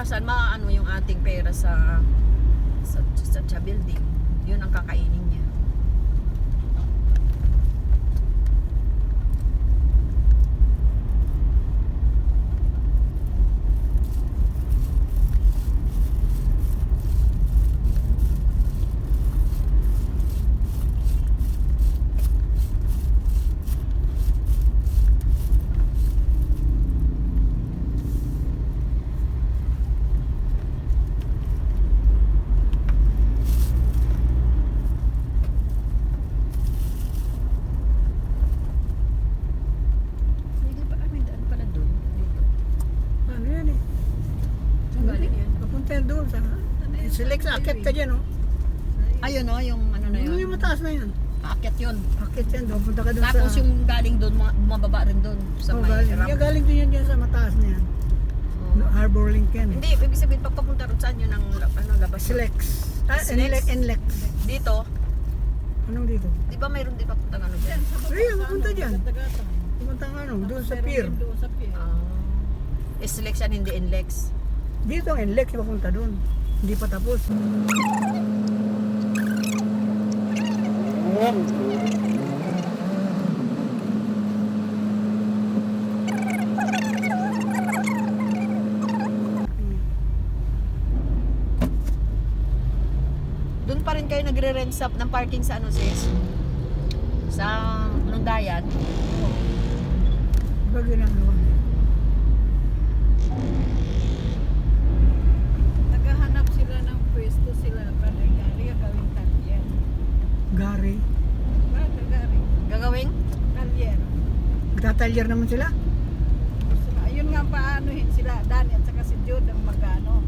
kinabukasan, maano yung ating pera sa building. Yun ang kakainin niya. Doon sa select sa akit ka dyan, oh. Ayun o, yung ano na Yung yun. mataas na yan. Akit yun. Akit yan, doon. Punta ka doon sa... Tapos yung galing doon, mababa rin doon sa may galing. ramp. Yung galing din yan dyan sa mataas na yan. Oh. Harbor Link yan. Hindi, ibig sabihin, pagpapunta rin saan yun ang labas? Slex. Slex? Enlex. Dito, Anong dito? di ba mayroon di papunta ano dyan? Ayun, pupunta dyan. Pupunta nga ano, doon sa pier. Slex yan, hindi Enlex. Dito ang Enlex, papunta doon. Hindi pa tapos. Doon pa rin kayo nagre-rent ng parking sa ano sis? Sa Lundayan. Bago lang naman. Naghahanap sila ng pwesto sila para gari gawing talyer. Gary. Para gari. Gagawing? Talyer. Magtatalyer naman sila. Ayun nga paanohin sila, Dani at saka si Jude ang magano.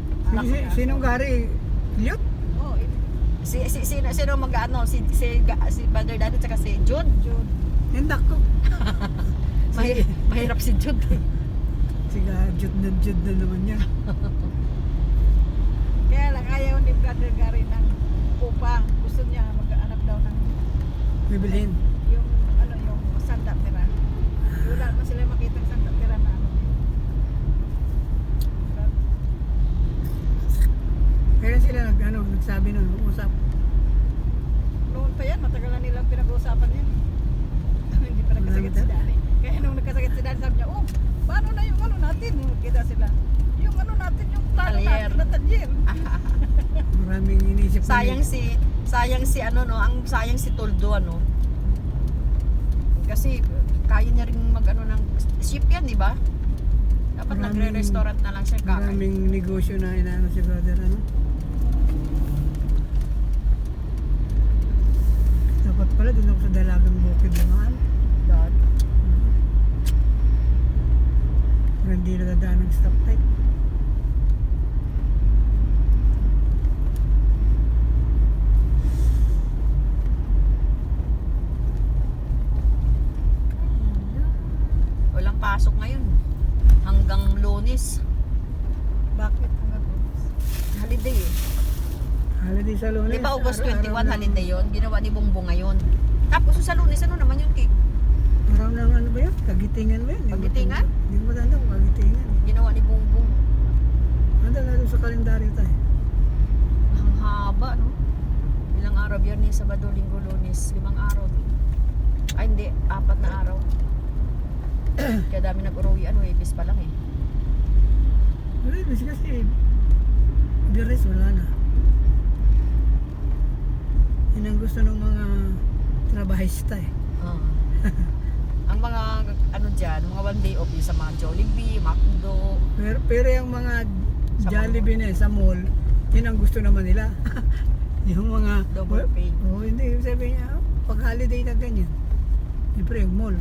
Sinong Gary? Lyot? Oh, Sino mag-ano? Si Brother Daddy at saka si Jude? Jude. Hendak ko. Mahirap si Jude. Sige, Jude na naman niya. Kaya lang ayaw ni Brother Gary ng upang. Gusto niya mag-anak daw ng Bibilhin. yung ano yung sanda tira. Wala naman sila makita ng sanda tira na ano. Kaya sila nagsabi nun, usap. Noon pa yan, matagal na nilang pinag-uusapan yan. Hindi pa nagkasakit si Dani. Kaya nung nagkasakit si Dani, sabi niya, oh, paano na yung ano natin? Kita sila. Yung ano natin, yung plano Talyer. natin na talyer. Maraming iniisip Sayang si ano no, sayang si Toldo ano. Kasi kaya niya rin mag-ano ng ship yan, di ba? Dapat nagre-restaurant na lang siya kakain. Maraming negosyo na inaano si brother, ano? Dapat pala doon ako sa Dalagang Bukid naman. God. Pero hindi nadadaan ng stoplight. Walang pasok ngayon. Hanggang Lunes. Bakit ang gagawin? Holiday eh. Holiday sa Lunes. Di ba August araw 21 holiday yun? Ginawa ni Bongbong ngayon. Tapos sa Lunes, ano naman yun, Kik? Araw ng ano ba yun? Kagitingan ba yun? Kagitingan? Hindi ko matanda kung kagitingan. Ginawa ni Bongbong. Nandang nga doon sa kalendaryo tayo. Ang haba, no? Ilang araw, Biyernes, Sabado, Linggo, Lunes. 5 araw. Ay, hindi. 4 na araw. Kaya dami nag-uruwi. Ano, Ibis pa lang eh. Well, kasi the rest wala na. Yun ang gusto ng mga trabahista eh. Ah. Ang mga, ano dyan, mga one day off yung sa mga Jollibee, McDo. Pero yung mga Sa Jollibee na sa mall, yun ang gusto naman nila. Yung mga Double pay. hindi, sabi niya, pag holiday na ganyan. Siyempre yung mall.